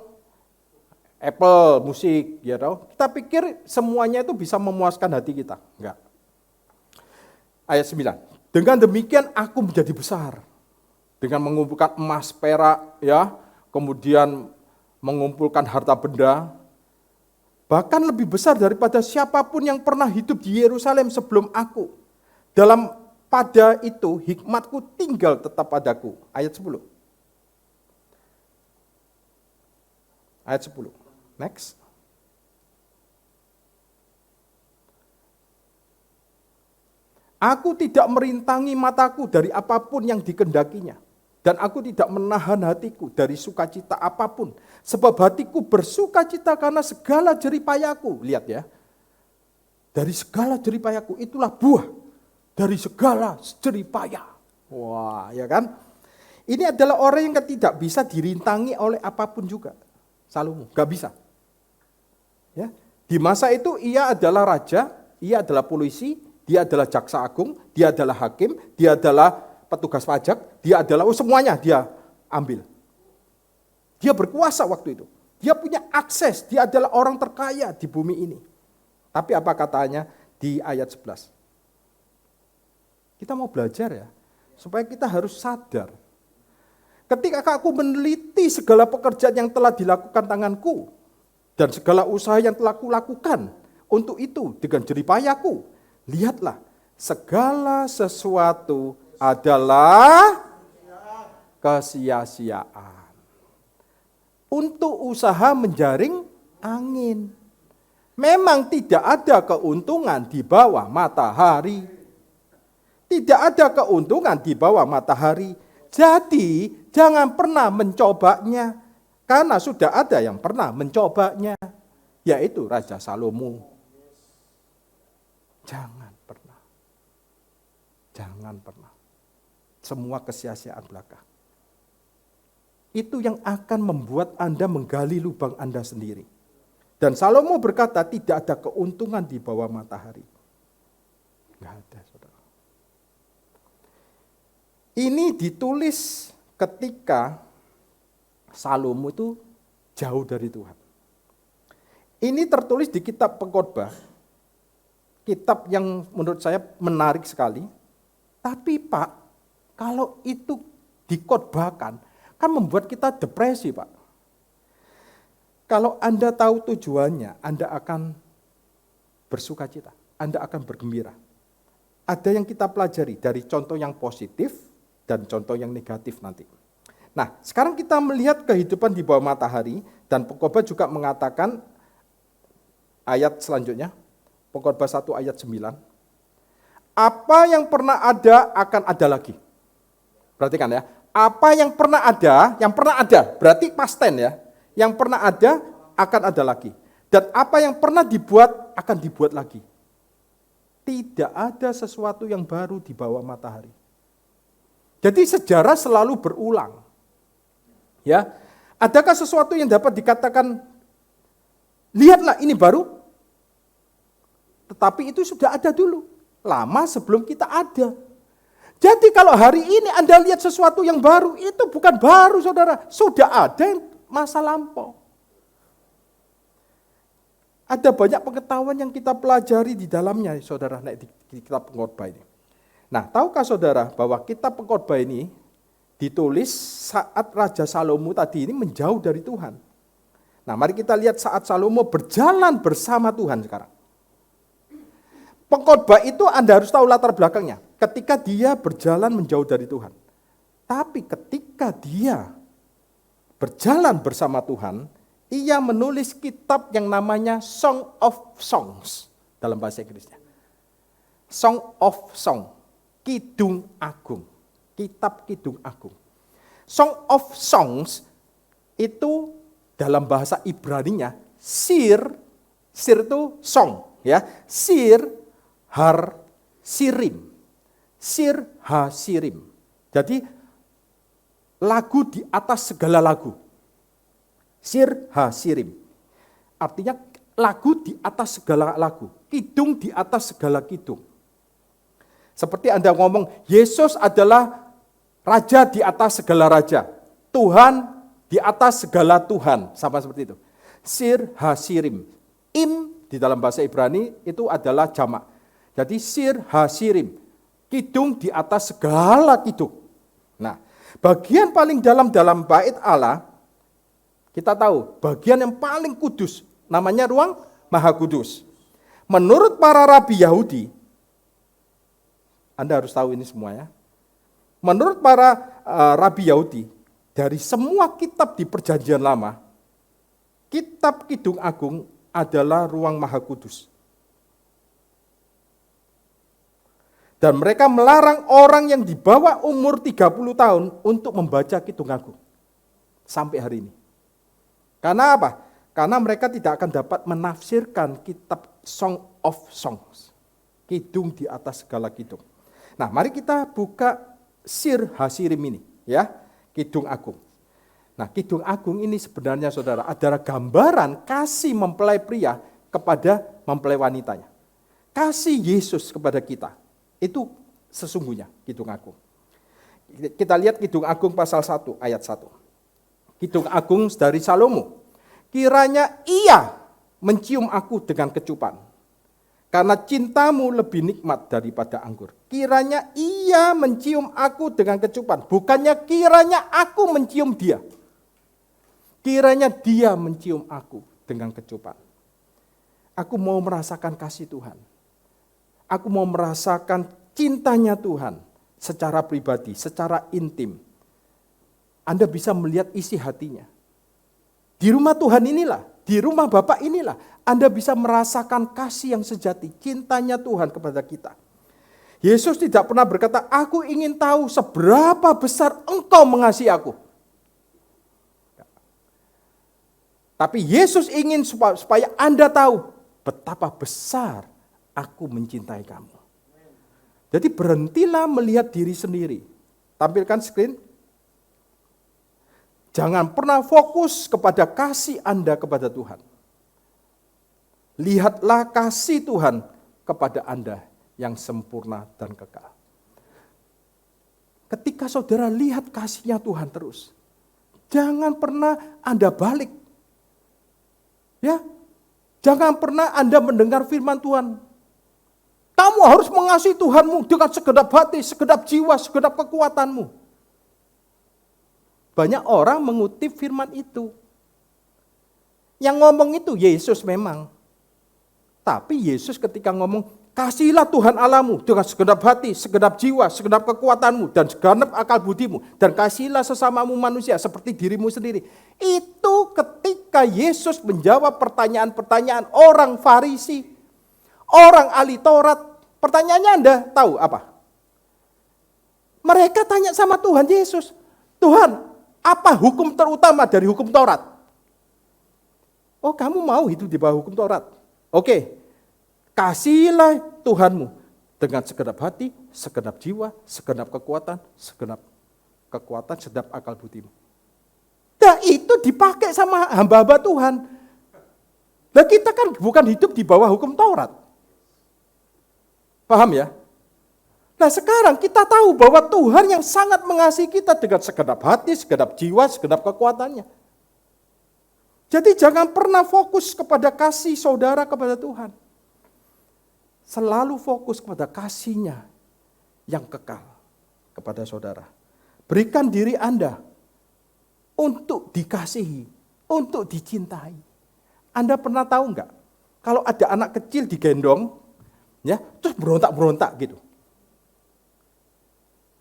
musik, ya tahu. Kita pikir semuanya itu bisa memuaskan hati kita, enggak. Ayat 9. Dengan demikian aku menjadi besar. dengan mengumpulkan emas, perak, ya, kemudian mengumpulkan harta benda, bahkan lebih besar daripada siapapun yang pernah hidup di Yerusalem sebelum aku. Pada itu hikmatku tinggal tetap padaku. Ayat 10. Ayat 10. Next. Aku tidak merintangi mataku dari apapun yang dikendakinya. Dan aku tidak menahan hatiku dari sukacita apapun. Sebab hatiku bersukacita karena segala jeripayaku. Lihat ya. Dari segala jeripayaku, itulah buah dari segala jeripaya. Wah, ya kan? Ini adalah orang yang tidak bisa dirintangi oleh apapun juga. Salomo, gak bisa. Ya, di masa itu ia adalah raja, ia adalah polisi, dia adalah jaksa agung, dia adalah hakim, dia adalah petugas pajak, dia adalah semuanya dia ambil. Dia berkuasa waktu itu. Dia punya akses, dia adalah orang terkaya di bumi ini. Tapi apa katanya di ayat 11? Kita mau belajar ya, supaya kita harus sadar. Ketika aku meneliti segala pekerjaan yang telah dilakukan tanganku, dan segala usaha yang telah kulakukan untuk itu dengan jeripayaku, lihatlah, segala sesuatu adalah kesia-siaan. Untuk usaha menjaring angin. Memang tidak ada keuntungan di bawah matahari. Tidak ada keuntungan di bawah matahari. Jadi jangan pernah mencobanya. Karena sudah ada yang pernah mencobanya. Yaitu Raja Salomo. Jangan pernah. Jangan pernah. Semua kesia-siaan belaka. Itu yang akan membuat Anda menggali lubang Anda sendiri. Dan Salomo berkata tidak ada keuntungan di bawah matahari. Enggak ada, saudara. Ini ditulis ketika Salomo itu jauh dari Tuhan. Ini tertulis di kitab Pengkhotbah. Kitab yang menurut saya menarik sekali. Tapi Pak, kalau itu dikhotbahkan, kan membuat kita depresi Pak. Kalau Anda tahu tujuannya, Anda akan bersukacita, Anda akan bergembira. Ada yang kita pelajari dari contoh yang positif dan contoh yang negatif nanti. Nah, sekarang kita melihat kehidupan di bawah matahari, dan Pengkhotbah juga mengatakan ayat selanjutnya, Pengkhotbah 1 ayat 9, apa yang pernah ada akan ada lagi. Perhatikan ya, apa yang pernah ada, berarti past tense ya, yang pernah ada akan ada lagi. Dan apa yang pernah dibuat akan dibuat lagi. Tidak ada sesuatu yang baru di bawah matahari. Jadi sejarah selalu berulang. Ya, adakah sesuatu yang dapat dikatakan, lihatlah ini baru? Tetapi itu sudah ada dulu, lama sebelum kita ada. Jadi kalau hari ini Anda lihat sesuatu yang baru, itu bukan baru saudara, sudah ada yang masa lampau. Ada banyak pengetahuan yang kita pelajari di dalamnya saudara, di kitab Pengkhotbah ini. Nah, tahukah saudara bahwa kitab Pengkhotbah ini ditulis saat Raja Salomo tadi ini menjauh dari Tuhan. Nah, mari kita lihat saat Salomo berjalan bersama Tuhan sekarang. Pengkhotbah itu Anda harus tahu latar belakangnya. Ketika dia berjalan menjauh dari Tuhan. Tapi ketika dia berjalan bersama Tuhan, ia menulis kitab yang namanya Song of Songs dalam bahasa Inggrisnya. Song of Song. Kidung Agung, kitab Kidung Agung. Song of Songs itu dalam bahasa Ibraninya sir itu song ya, sir har sirim, sir ha sirim. Jadi lagu di atas segala lagu, sir ha sirim. Artinya lagu di atas segala lagu, kidung di atas segala kidung. Seperti Anda ngomong, Yesus adalah raja di atas segala raja. Tuhan di atas segala Tuhan. Sama seperti itu. Sir hasirim. Im di dalam bahasa Ibrani itu adalah jamak. Jadi sir hasirim. Kidung di atas segala kidung. Nah, Bagian paling dalam bait Allah, kita tahu, bagian yang paling kudus, namanya ruang Maha Kudus. Menurut para rabi Yahudi, Anda harus tahu ini semuanya. Menurut para rabi Yahudi, dari semua kitab di Perjanjian Lama, kitab Kidung Agung adalah ruang Maha Kudus. Dan mereka melarang orang yang di bawah umur 30 tahun untuk membaca Kidung Agung. Sampai hari ini. Karena apa? Karena mereka tidak akan dapat menafsirkan kitab Song of Songs. Kidung di atas segala kidung. Nah, mari kita buka Sir Hasirim ini, ya, Kidung Agung. Nah, Kidung Agung ini sebenarnya saudara adalah gambaran kasih mempelai pria kepada mempelai wanitanya. Kasih Yesus kepada kita. Itu sesungguhnya Kidung Agung. Kita lihat Kidung Agung pasal 1 ayat 1. Kidung Agung dari Salomo. Kiranya ia mencium aku dengan kecupan. Karena cintamu lebih nikmat daripada anggur. Kiranya ia mencium aku dengan kecupan. Bukannya kiranya aku mencium dia. Kiranya dia mencium aku dengan kecupan. Aku mau merasakan kasih Tuhan. Aku mau merasakan cintanya Tuhan secara pribadi, secara intim. Anda bisa melihat isi hatinya. Di rumah Tuhan inilah, di rumah Bapa inilah, Anda bisa merasakan kasih yang sejati, cintanya Tuhan kepada kita. Yesus tidak pernah berkata, aku ingin tahu seberapa besar engkau mengasihi aku. Tapi Yesus ingin supaya Anda tahu betapa besar aku mencintai kamu. Jadi berhentilah melihat diri sendiri. Tampilkan screen. Jangan pernah fokus kepada kasih Anda kepada Tuhan. Lihatlah kasih Tuhan kepada Anda yang sempurna dan kekal. Ketika saudara lihat kasihnya Tuhan terus, jangan pernah Anda balik. Ya, jangan pernah Anda mendengar firman Tuhan. Kamu harus mengasihi Tuhanmu dengan segenap hati, segenap jiwa, segenap kekuatanmu. Banyak orang mengutip firman itu. Yang ngomong itu Yesus memang. Tapi Yesus ketika ngomong, kasihilah Tuhan Allahmu dengan segenap hati, segenap jiwa, segenap kekuatanmu, dan segenap akal budimu. Dan kasihilah sesamamu manusia seperti dirimu sendiri. Itu ketika Yesus menjawab pertanyaan-pertanyaan orang Farisi, orang ahli Taurat. Pertanyaannya Anda tahu apa? Mereka tanya sama Tuhan Yesus, Tuhan, apa hukum terutama dari hukum Taurat? Oh, kamu mau hidup di bawah hukum Taurat? Oke, kasihilah Tuhanmu dengan segenap hati, segenap jiwa, segenap kekuatan, segenap akal budimu. Nah, itu dipakai sama hamba-hamba Tuhan. Nah, kita kan bukan hidup di bawah hukum Taurat. Paham ya? Nah, sekarang kita tahu bahwa Tuhan yang sangat mengasihi kita dengan segenap hati, segenap jiwa, segenap kekuatannya. Jadi jangan pernah fokus kepada kasih saudara kepada Tuhan. Selalu fokus kepada kasih-Nya yang kekal kepada saudara. Berikan diri Anda untuk dikasihi, untuk dicintai. Anda pernah tahu enggak? Kalau ada anak kecil digendong, ya, terus berontak-berontak gitu.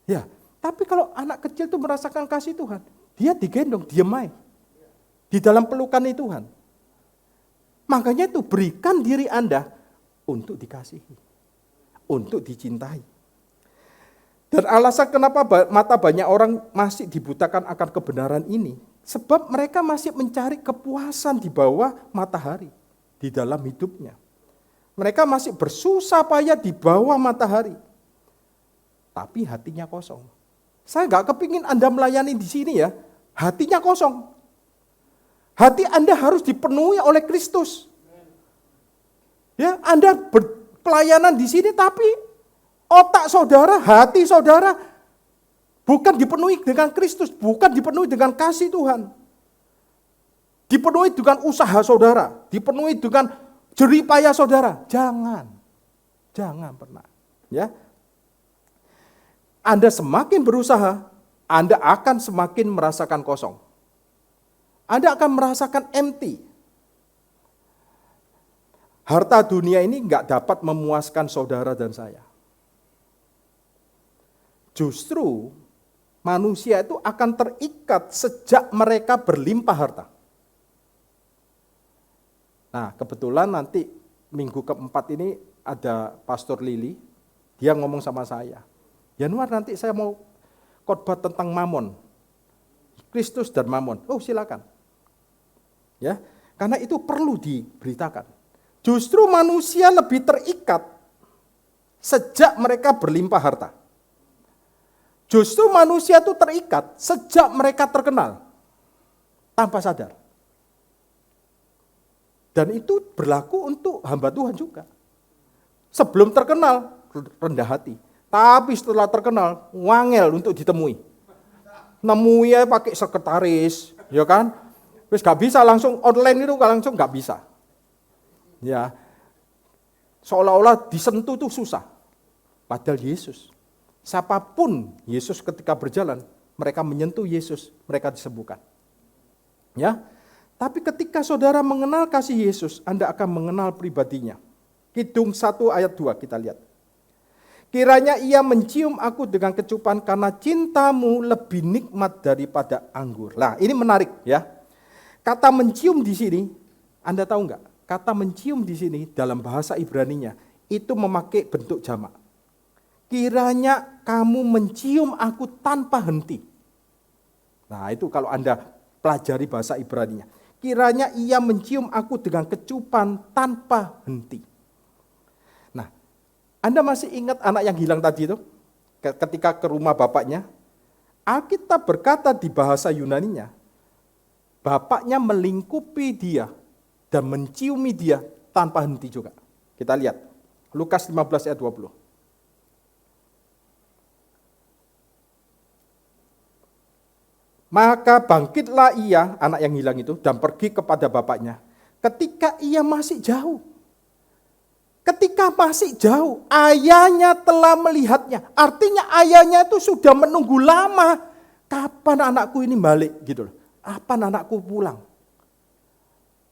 Ya, tapi kalau anak kecil itu merasakan kasih Tuhan, dia digendong, diam aja. Di dalam pelukan Tuhan. Makanya itu berikan diri Anda untuk dikasihi, untuk dicintai. Dan alasan kenapa mata banyak orang masih dibutakan akan kebenaran ini, sebab mereka masih mencari kepuasan di bawah matahari, di dalam hidupnya. Mereka masih bersusah payah di bawah matahari. Tapi hatinya kosong. Saya nggak kepingin Anda melayani di sini ya, hatinya kosong. Hati Anda harus dipenuhi oleh Kristus. Ya, Anda berpelayanan di sini tapi otak saudara, hati saudara bukan dipenuhi dengan Kristus, bukan dipenuhi dengan kasih Tuhan. Dipenuhi dengan usaha saudara, dipenuhi dengan jerih payah saudara. Jangan pernah. Ya, Anda semakin berusaha, Anda akan semakin merasakan kosong. Anda akan merasakan empty. Harta dunia ini nggak dapat memuaskan saudara dan saya. Justru manusia itu akan terikat sejak mereka berlimpah harta. Nah, kebetulan nanti minggu keempat ini ada Pastor Lili, dia ngomong sama saya, Januar nanti saya mau khotbah tentang mamon, Kristus dan mamon. Oh, silakan. Ya, karena itu perlu diberitakan. Justru manusia lebih terikat sejak mereka berlimpah harta. Justru manusia itu terikat sejak mereka terkenal tanpa sadar. Dan itu berlaku untuk hamba Tuhan juga. Sebelum terkenal rendah hati, tapi setelah terkenal wangel untuk ditemui. Nemunya pakai sekretaris, ya kan? Terus gak bisa langsung online itu langsung gak bisa. Ya, seolah-olah disentuh itu susah. Padahal Yesus, siapapun Yesus ketika berjalan, mereka menyentuh Yesus, mereka disembuhkan. Ya, tapi ketika saudara mengenal kasih Yesus, Anda akan mengenal pribadinya. Kidung 1 ayat 2 kita lihat. Kiranya ia mencium aku dengan kecupan karena cintamu lebih nikmat daripada anggur. Nah, ini menarik ya. Kata mencium di sini, Anda tahu enggak? Kata mencium di sini dalam bahasa Ibraninya itu memakai bentuk jamak. Kiranya kamu mencium aku tanpa henti. Nah, itu kalau Anda pelajari bahasa Ibraninya. Kiranya ia mencium aku dengan kecupan tanpa henti. Nah, Anda masih ingat anak yang hilang tadi itu? Ketika ke rumah bapaknya, Alkitab berkata di bahasa Yunaninya, bapaknya melingkupi dia dan menciumi dia tanpa henti juga. Kita lihat, Lukas 15 ayat 20. Maka bangkitlah ia, anak yang hilang itu, dan pergi kepada bapaknya. Ketika ia masih jauh. Ketika masih jauh, ayahnya telah melihatnya. Artinya ayahnya itu sudah menunggu lama. Kapan anakku ini balik? Gitu loh. Kapan anakku pulang?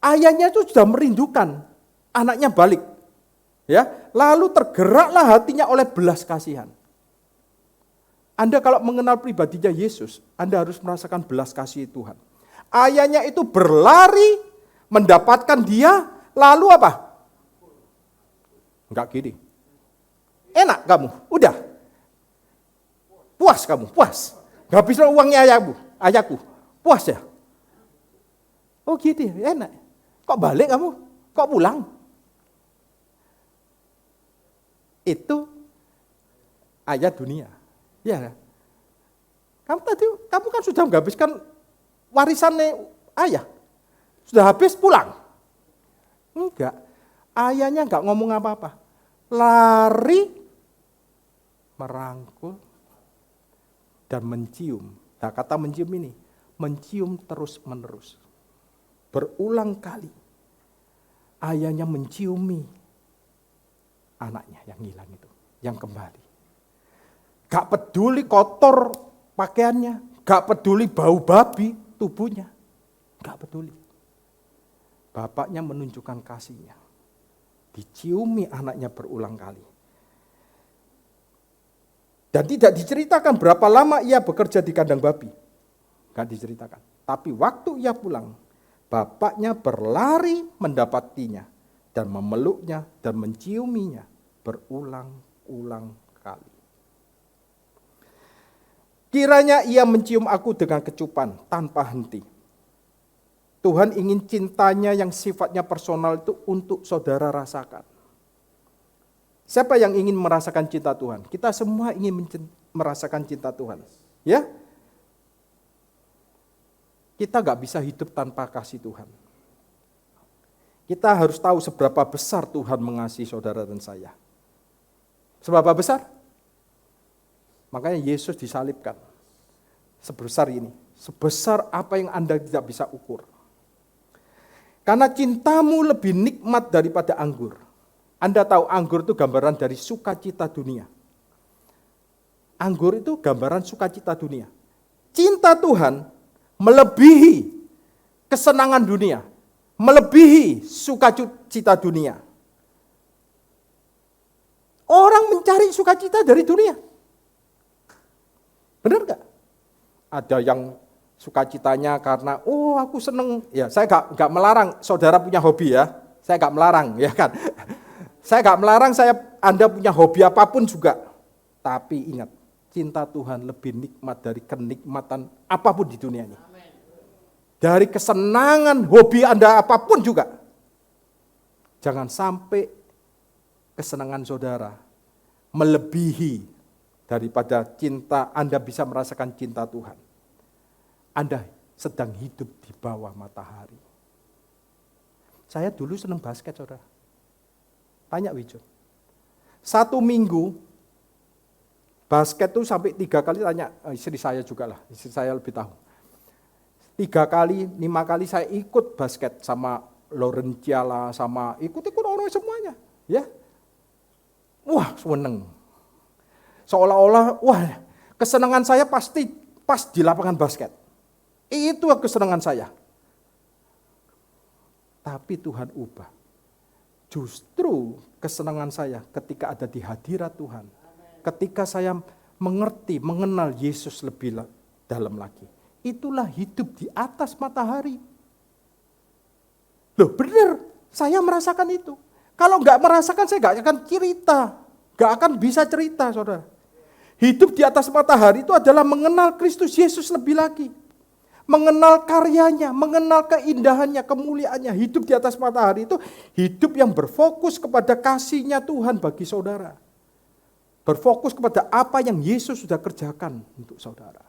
Ayahnya itu sudah merindukan anaknya balik. Ya, lalu tergeraklah hatinya oleh belas kasihan. Anda kalau mengenal pribadinya Yesus, Anda harus merasakan belas kasih Tuhan. Ayahnya itu berlari mendapatkan dia, lalu apa? Enggak gini. Enak kamu, udah. Puas kamu, puas. Habislah uangnya ayahku. Puas ya? Oh gitu ya, enak. Kok balik kamu? Kok pulang? Itu ayah dunia. Ya. Kamu kan sudah menghabiskan warisannya ayah. Sudah habis pulang. Enggak. Ayahnya enggak ngomong apa-apa. Lari, merangkul, dan mencium. Nah, kata mencium ini, mencium terus-menerus. Berulang kali ayahnya menciumi anaknya yang hilang itu, yang kembali. Gak peduli kotor pakaiannya, gak peduli bau babi tubuhnya, gak peduli. Bapaknya menunjukkan kasihnya, diciumi anaknya berulang kali. Dan tidak diceritakan berapa lama ia bekerja di kandang babi, gak diceritakan. Tapi waktu ia pulang, bapaknya berlari mendapatinya dan memeluknya dan menciuminya berulang-ulang kali. Kiranya ia mencium aku dengan kecupan tanpa henti. Tuhan ingin cintanya yang sifatnya personal itu untuk saudara rasakan. Siapa yang ingin merasakan cinta Tuhan? Kita semua ingin merasakan cinta Tuhan. Ya? Kita gak bisa hidup tanpa kasih Tuhan. Kita harus tahu seberapa besar Tuhan mengasihi saudara dan saya. Seberapa besar? Makanya Yesus disalibkan. Sebesar ini. Sebesar apa yang Anda tidak bisa ukur. Karena cintamu lebih nikmat daripada anggur. Anda tahu anggur itu gambaran dari sukacita dunia. Anggur itu gambaran sukacita dunia. cinta Tuhan melebihi kesenangan dunia, melebihi sukacita dunia. Orang mencari sukacita dari dunia. Benar gak? Ada yang sukacitanya karena, aku seneng. Ya, saya gak melarang saudara punya hobi ya. Saya gak melarang, ya kan. Saya gak melarang Anda punya hobi apapun juga. Tapi ingat, cinta Tuhan lebih nikmat dari kenikmatan apapun di dunia ini. Dari kesenangan hobi Anda apapun juga. Jangan sampai kesenangan saudara melebihi daripada cinta Anda bisa merasakan cinta Tuhan. Anda sedang hidup di bawah matahari. Saya dulu senang basket, saudara. Tanya Wijo. 1 minggu basket tuh sampai 3 kali, tanya istri saya juga lah, istri saya lebih tahu. 3 kali, 5 kali saya ikut basket sama Laurentia lah, sama ikut-ikut orang semuanya. Ya, wah seneng. Seolah-olah, kesenangan saya pasti pas di lapangan basket. Itu kesenangan saya. Tapi Tuhan ubah. Justru kesenangan saya ketika ada di hadirat Tuhan. Ketika saya mengerti, mengenal Yesus lebih dalam lagi. Itulah hidup di atas matahari. Loh benar, saya merasakan itu. Kalau nggak merasakan, saya nggak akan cerita. Nggak akan bisa cerita, saudara. Hidup di atas matahari itu adalah mengenal Kristus Yesus lebih lagi. Mengenal karyanya, mengenal keindahannya, kemuliaannya. Hidup di atas matahari itu hidup yang berfokus kepada kasih-Nya Tuhan bagi saudara. Berfokus kepada apa yang Yesus sudah kerjakan untuk saudara.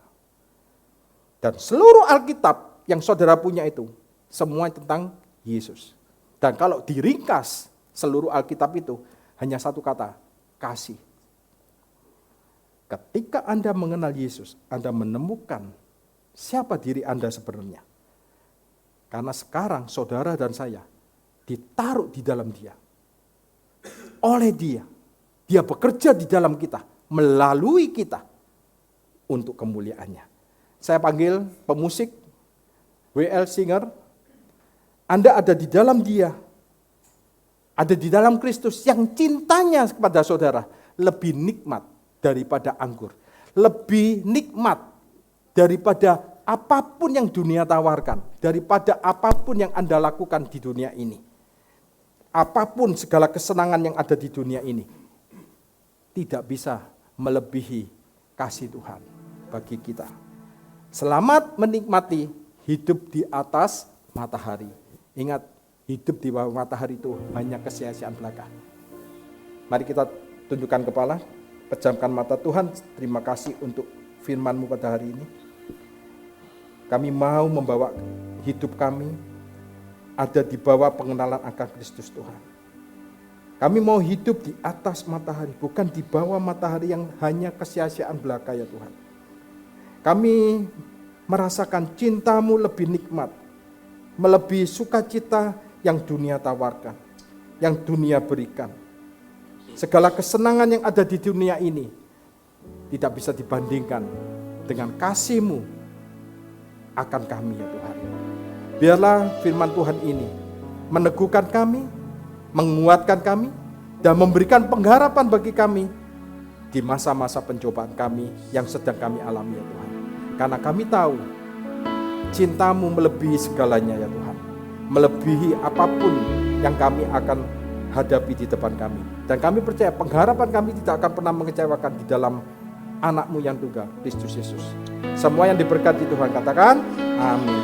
Dan seluruh Alkitab yang saudara punya itu, semua tentang Yesus. Dan kalau diringkas seluruh Alkitab itu, hanya satu kata, kasih. Ketika Anda mengenal Yesus, Anda menemukan siapa diri Anda sebenarnya. Karena sekarang saudara dan saya ditaruh di dalam Dia. Oleh Dia. Dia bekerja di dalam kita, melalui kita untuk kemuliaannya. Saya panggil pemusik WL Singer. Anda ada di dalam Dia. Ada di dalam Kristus yang cintanya kepada saudara lebih nikmat daripada anggur. Lebih nikmat daripada apapun yang dunia tawarkan. Daripada apapun yang Anda lakukan di dunia ini. Apapun segala kesenangan yang ada di dunia ini. Tidak bisa melebihi kasih Tuhan bagi kita. Selamat menikmati hidup di atas matahari. Ingat, hidup di bawah matahari itu hanya kesia-siaan belaka. Mari kita tundukkan kepala, pejamkan mata. Tuhan, terima kasih untuk firman-Mu pada hari ini. Kami mau membawa hidup kami ada di bawah pengenalan akan Kristus Tuhan. Kami mau hidup di atas matahari, bukan di bawah matahari yang hanya kesia-siaan belaka ya Tuhan. Kami merasakan cinta-Mu lebih nikmat, melebihi sukacita yang dunia tawarkan, yang dunia berikan. Segala kesenangan yang ada di dunia ini tidak bisa dibandingkan dengan kasih-Mu akan kami ya Tuhan. Biarlah firman Tuhan ini meneguhkan kami, menguatkan kami, dan memberikan pengharapan bagi kami di masa-masa pencobaan kami yang sedang kami alami ya Tuhan. Karena kami tahu cinta-Mu melebihi segalanya ya Tuhan. Melebihi apapun yang kami akan hadapi di depan kami. Dan kami percaya pengharapan kami tidak akan pernah mengecewakan di dalam anak-Mu yang tunggal, Kristus Yesus. Semua yang diberkati Tuhan katakan, amin.